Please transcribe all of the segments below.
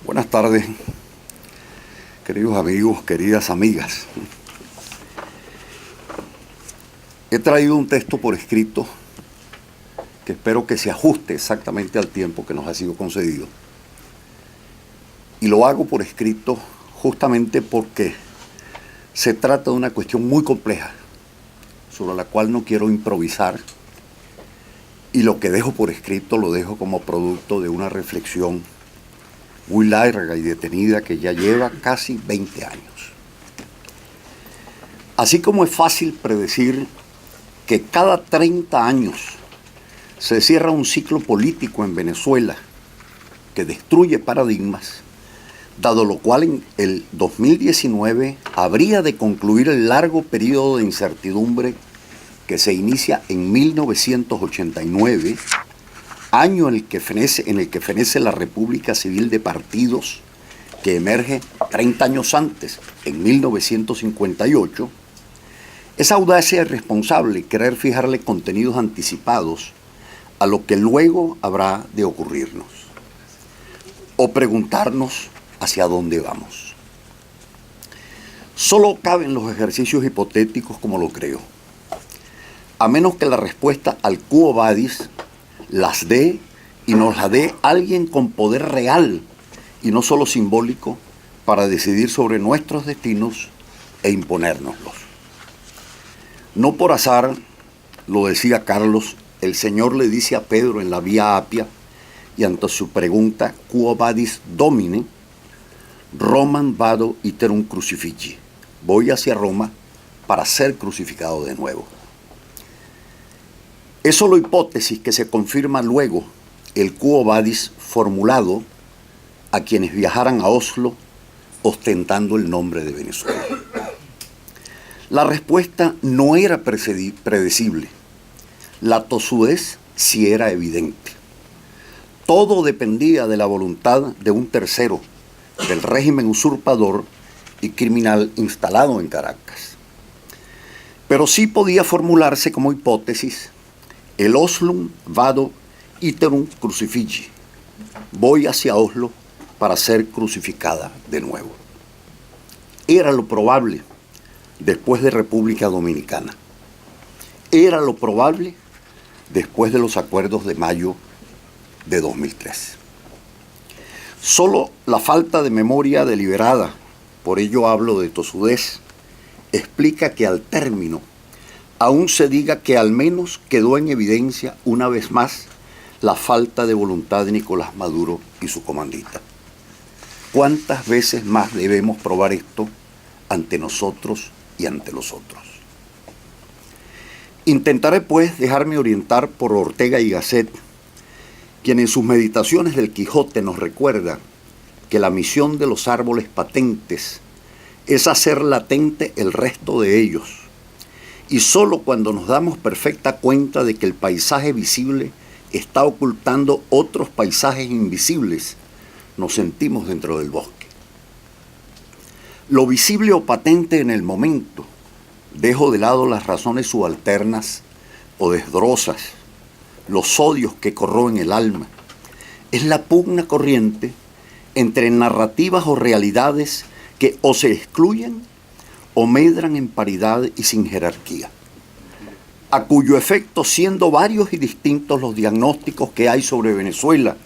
Buenas tardes, queridos amigos, queridas amigas. He traído un texto por escrito que espero que se ajuste exactamente al tiempo que nos ha sido concedido. Y lo hago por escrito justamente porque se trata de una cuestión muy compleja, sobre la cual no quiero improvisar, y lo que dejo por escrito lo dejo como producto de una reflexión muy larga y detenida que ya lleva casi 20 años. Así como es fácil predecir que cada 30 años se cierra un ciclo político en Venezuela que destruye paradigmas, dado lo cual en el 2019 habría de concluir el largo periodo de incertidumbre que se inicia en 1989, año en el que fenece la República Civil de Partidos, que emerge 30 años antes, en 1958, es audacia irresponsable querer fijarle contenidos anticipados a lo que luego habrá de ocurrirnos, o preguntarnos hacia dónde vamos. Solo caben los ejercicios hipotéticos como lo creo, a menos que la respuesta al quo vadis las dé y nos la dé alguien con poder real y no solo simbólico para decidir sobre nuestros destinos e imponérnoslos. No por azar, lo decía Carlos, el Señor le dice a Pedro en la Vía Apia, y ante su pregunta, quo vadis Domine, Romam vado iterum crucifixi. Voy hacia Roma para ser crucificado de nuevo. Es solo hipótesis que se confirma luego el quo vadis formulado a quienes viajaran a Oslo ostentando el nombre de Venezuela. La respuesta no era predecible. La tosudez sí era evidente. Todo dependía de la voluntad de un tercero, del régimen usurpador y criminal instalado en Caracas. Pero sí podía formularse como hipótesis el Oslum vado iterum crucifixi. Voy hacia Oslo para ser crucificada de nuevo. Era lo probable después de República Dominicana. Era lo probable después de los acuerdos de mayo de 2003. Solo la falta de memoria deliberada, por ello hablo de tosudez, explica que al término aún se diga que al menos quedó en evidencia una vez más la falta de voluntad de Nicolás Maduro y su comandita. ¿Cuántas veces más debemos probar esto ante nosotros y ante los otros? Intentaré pues dejarme orientar por Ortega y Gasset, quien en sus meditaciones del Quijote nos recuerda que la misión de los árboles patentes es hacer latente el resto de ellos, y solo cuando nos damos perfecta cuenta de que el paisaje visible está ocultando otros paisajes invisibles, nos sentimos dentro del bosque. Lo visible o patente en el momento, dejo de lado las razones subalternas o desdrosas, los odios que corroen el alma, es la pugna corriente entre narrativas o realidades que o se excluyen o medran en paridad y sin jerarquía, a cuyo efecto, siendo varios y distintos los diagnósticos que hay sobre Venezuela,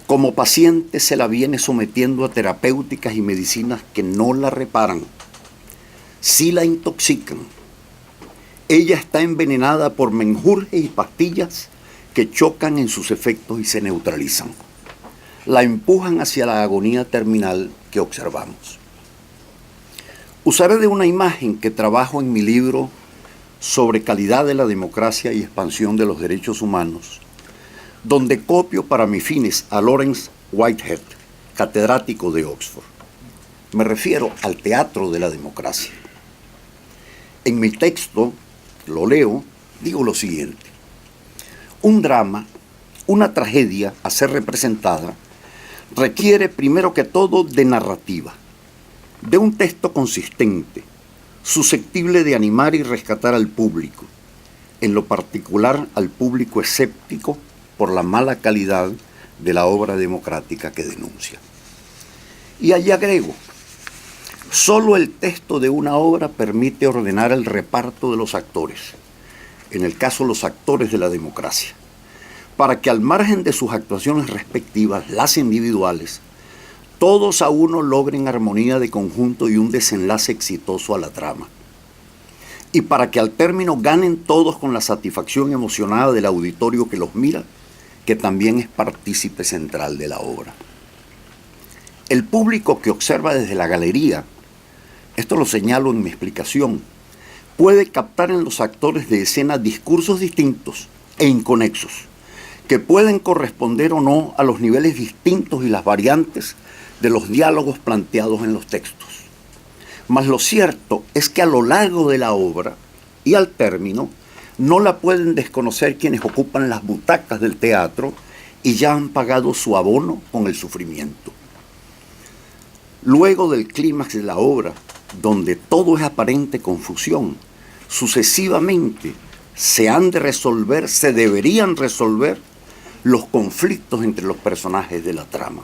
como paciente se la viene sometiendo a terapéuticas y medicinas que no la reparan, sí la intoxican. Ella está envenenada por menjurjes y pastillas que chocan en sus efectos y se neutralizan. La empujan hacia la agonía terminal que observamos. Usaré de una imagen que trabajo en mi libro sobre calidad de la democracia y expansión de los derechos humanos, donde copio para mis fines a Lawrence Whitehead, catedrático de Oxford. Me refiero al teatro de la democracia. En mi texto, lo leo, digo lo siguiente: un drama, una tragedia a ser representada, requiere primero que todo de narrativa, de un texto consistente, susceptible de animar y rescatar al público, en lo particular al público escéptico por la mala calidad de la obra democrática que denuncia. Y allí agrego, solo el texto de una obra permite ordenar el reparto de los actores, en el caso los actores de la democracia, para que al margen de sus actuaciones respectivas, las individuales, todos a uno logren armonía de conjunto y un desenlace exitoso a la trama. Y para que al término ganen todos con la satisfacción emocionada del auditorio que los mira, que también es partícipe central de la obra. El público que observa desde la galería, esto lo señalo en mi explicación, puede captar en los actores de escena discursos distintos e inconexos, que pueden corresponder o no a los niveles distintos y las variantes de los diálogos planteados en los textos. Mas lo cierto es que a lo largo de la obra y al término, no la pueden desconocer quienes ocupan las butacas del teatro y ya han pagado su abono con el sufrimiento. Luego del clímax de la obra, donde todo es aparente confusión, sucesivamente se deberían resolver los conflictos entre los personajes de la trama.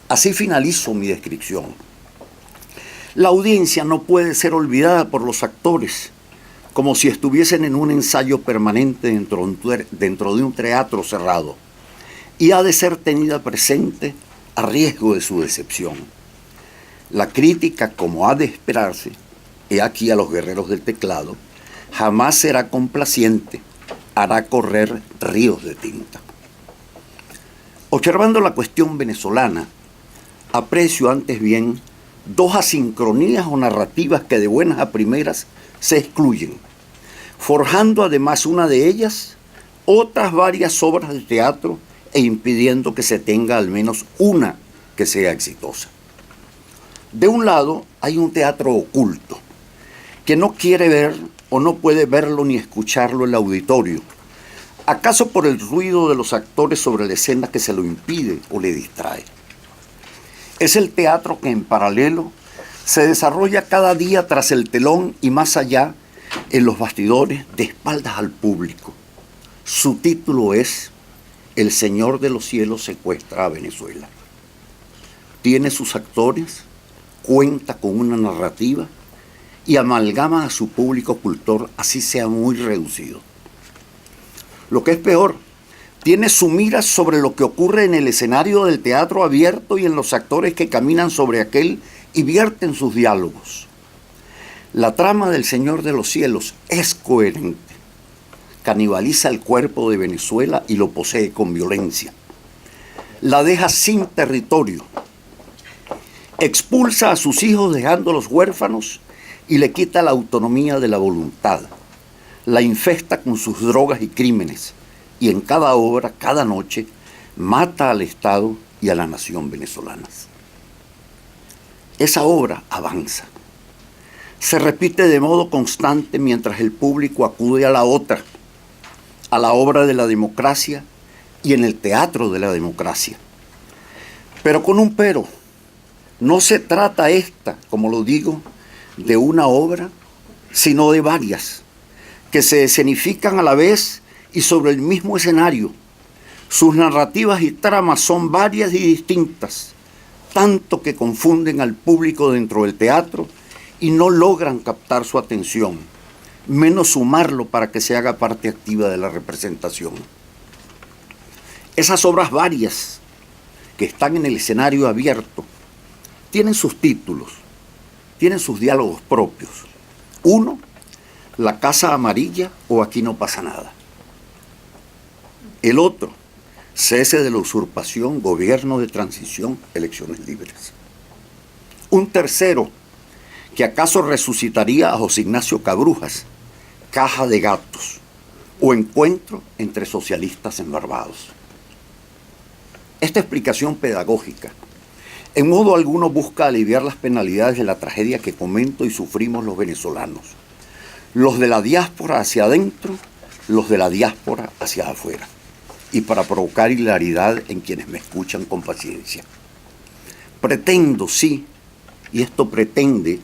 Así finalizo mi descripción. La audiencia no puede ser olvidada por los actores, como si estuviesen en un ensayo permanente dentro de un teatro cerrado, y ha de ser tenida presente a riesgo de su decepción. La crítica, como ha de esperarse, he aquí a los guerreros del teclado, jamás será complaciente, hará correr ríos de tinta. Observando la cuestión venezolana, aprecio antes bien dos asincronías o narrativas que de buenas a primeras se excluyen, forjando además una de ellas otras varias obras de teatro e impidiendo que se tenga al menos una que sea exitosa. De un lado hay un teatro oculto, que no quiere ver o no puede verlo ni escucharlo el auditorio, acaso por el ruido de los actores sobre la escena que se lo impide o le distrae. Es el teatro que en paralelo se desarrolla cada día tras el telón y más allá en los bastidores de espaldas al público. Su título es El Señor de los Cielos secuestra a Venezuela. Tiene sus actores, cuenta con una narrativa y amalgama a su público cultor, así sea muy reducido. Lo que es peor, tiene su mira sobre lo que ocurre en el escenario del teatro abierto y en los actores que caminan sobre aquel y vierten sus diálogos. La trama del Señor de los Cielos es coherente. Canibaliza el cuerpo de Venezuela y lo posee con violencia. La deja sin territorio. Expulsa a sus hijos dejándolos huérfanos y le quita la autonomía de la voluntad. La infesta con sus drogas y crímenes. Y en cada obra, cada noche, mata al Estado y a la nación venezolanas. Esa obra avanza. Se repite de modo constante mientras el público acude a la otra, a la obra de la democracia y en el teatro de la democracia. Pero con un pero, no se trata esta, como lo digo, de una obra, sino de varias, que se escenifican a la vez y sobre el mismo escenario. Sus narrativas y tramas son varias y distintas, tanto que confunden al público dentro del teatro y no logran captar su atención, menos sumarlo para que se haga parte activa de la representación. Esas obras varias que están en el escenario abierto tienen sus títulos, tienen sus diálogos propios. Uno, La Casa Amarilla o Aquí no pasa nada. El otro, Cese de la usurpación, gobierno de transición, elecciones libres. Un tercero, que acaso resucitaría a José Ignacio Cabrujas, Caja de Gatos, o Encuentro entre socialistas embarbados. Esta explicación pedagógica, en modo alguno busca aliviar las penalidades de la tragedia que comento y sufrimos los venezolanos, los de la diáspora hacia adentro, los de la diáspora hacia afuera, y para provocar hilaridad en quienes me escuchan con paciencia. Pretendo, sí, y esto pretende,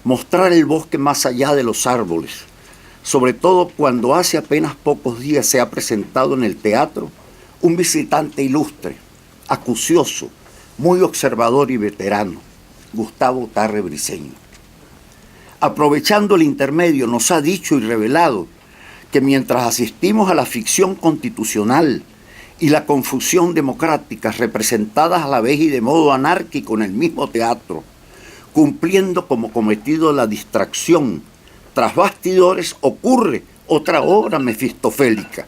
mostrar el bosque más allá de los árboles, sobre todo cuando hace apenas pocos días se ha presentado en el teatro un visitante ilustre, acucioso, muy observador y veterano, Gustavo Tarre Briceño. Aprovechando el intermedio, nos ha dicho y revelado que mientras asistimos a la ficción constitucional y la confusión democrática representadas a la vez y de modo anárquico en el mismo teatro, cumpliendo como cometido la distracción, tras bastidores ocurre otra obra mefistofélica.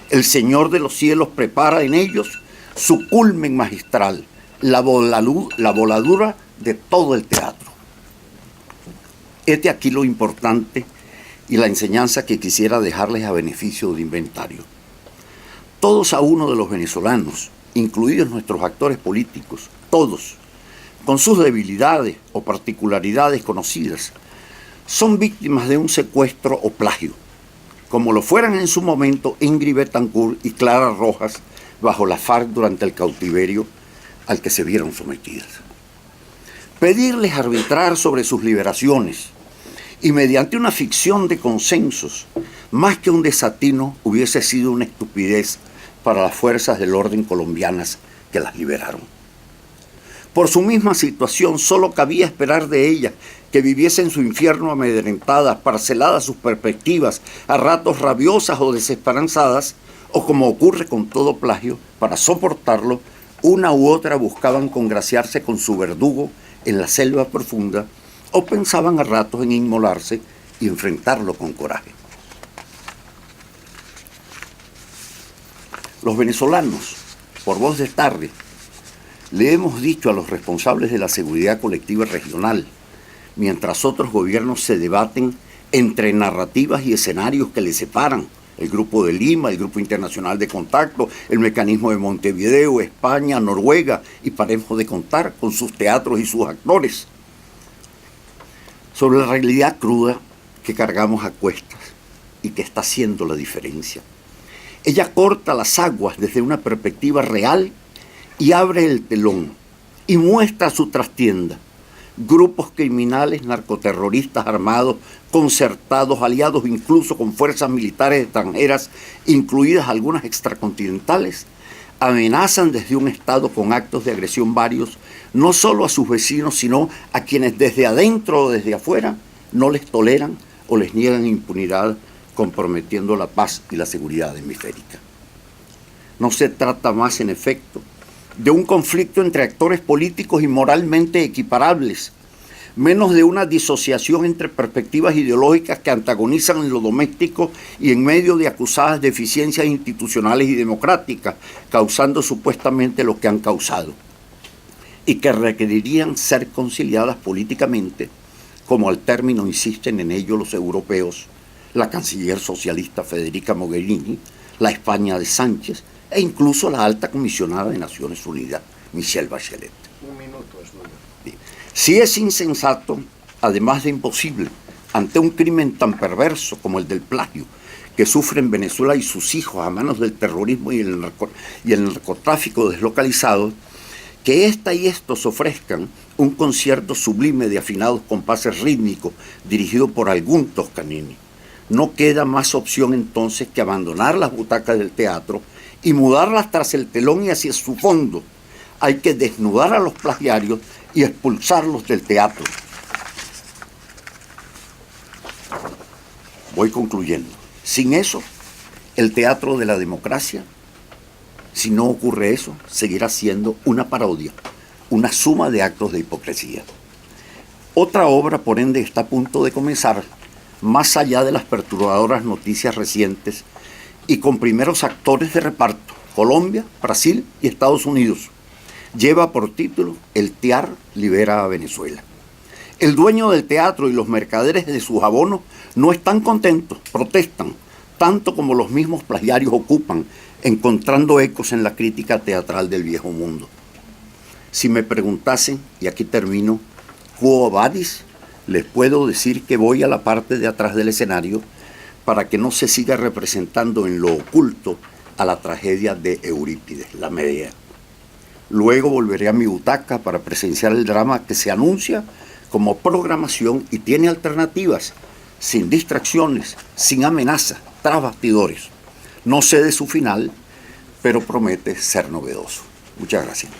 El Señor de los Cielos prepara en ellos su culmen magistral, la voladura de todo el teatro. Este aquí lo importante y la enseñanza que quisiera dejarles a beneficio de inventario. Todos a uno de los venezolanos, incluidos nuestros actores políticos, todos, con sus debilidades o particularidades conocidas, son víctimas de un secuestro o plagio, como lo fueran en su momento Ingrid Betancourt y Clara Rojas bajo la FARC durante el cautiverio al que se vieron sometidas. Pedirles arbitrar sobre sus liberaciones y mediante una ficción de consensos, más que un desatino, hubiese sido una estupidez para las fuerzas del orden colombianas que las liberaron. Por su misma situación, solo cabía esperar de ellas que viviesen su infierno amedrentadas, parceladas sus perspectivas, a ratos rabiosas o desesperanzadas, o como ocurre con todo plagio, para soportarlo, una u otra buscaban congraciarse con su verdugo en la selva profunda, o pensaban a ratos en inmolarse y enfrentarlo con coraje. Los venezolanos, por voz de Tarre, le hemos dicho a los responsables de la seguridad colectiva regional, mientras otros gobiernos se debaten entre narrativas y escenarios que les separan, el Grupo de Lima, el Grupo Internacional de Contacto, el Mecanismo de Montevideo, España, Noruega, y paremos de contar con sus teatros y sus actores, sobre la realidad cruda que cargamos a cuestas y que está haciendo la diferencia. Ella corta las aguas desde una perspectiva real y abre el telón y muestra su trastienda. Grupos criminales, narcoterroristas armados, concertados, aliados incluso con fuerzas militares extranjeras, incluidas algunas extracontinentales, amenazan desde un Estado con actos de agresión varios, no solo a sus vecinos, sino a quienes desde adentro o desde afuera no les toleran o les niegan impunidad, comprometiendo la paz y la seguridad hemisférica. No se trata más, en efecto, de un conflicto entre actores políticos y moralmente equiparables, menos de una disociación entre perspectivas ideológicas que antagonizan en lo doméstico y en medio de acusadas deficiencias institucionales y democráticas, causando supuestamente lo que han causado, y que requerirían ser conciliadas políticamente, como al término insisten en ello los europeos, la canciller socialista Federica Mogherini, la España de Sánchez e incluso la alta comisionada de Naciones Unidas, Michelle Bachelet. Un minuto es tuyo. Si es insensato, además de imposible, ante un crimen tan perverso como el del plagio que sufren Venezuela y sus hijos a manos del terrorismo y el narcotráfico deslocalizado, que esta y estos ofrezcan un concierto sublime de afinados compases rítmicos dirigido por algún Toscanini. No queda más opción entonces que abandonar las butacas del teatro y mudarlas tras el telón y hacia su fondo. Hay que desnudar a los plagiarios y expulsarlos del teatro. Voy concluyendo. Sin eso, el teatro de la democracia, si no ocurre eso, seguirá siendo una parodia, una suma de actos de hipocresía. Otra obra, por ende, está a punto de comenzar, más allá de las perturbadoras noticias recientes y con primeros actores de reparto, Colombia, Brasil y Estados Unidos. Lleva por título El TEAR libera a Venezuela. El dueño del teatro y los mercaderes de sus abonos no están contentos, protestan, tanto como los mismos plagiarios ocupan, encontrando ecos en la crítica teatral del viejo mundo. Si me preguntasen, y aquí termino, quo vadis, les puedo decir que voy a la parte de atrás del escenario para que no se siga representando en lo oculto a la tragedia de Eurípides, la Medea. Luego volveré a mi butaca para presenciar el drama que se anuncia como programación y tiene alternativas, sin distracciones, sin amenazas, tras bastidores. No sé de su final, pero promete ser novedoso. Muchas gracias.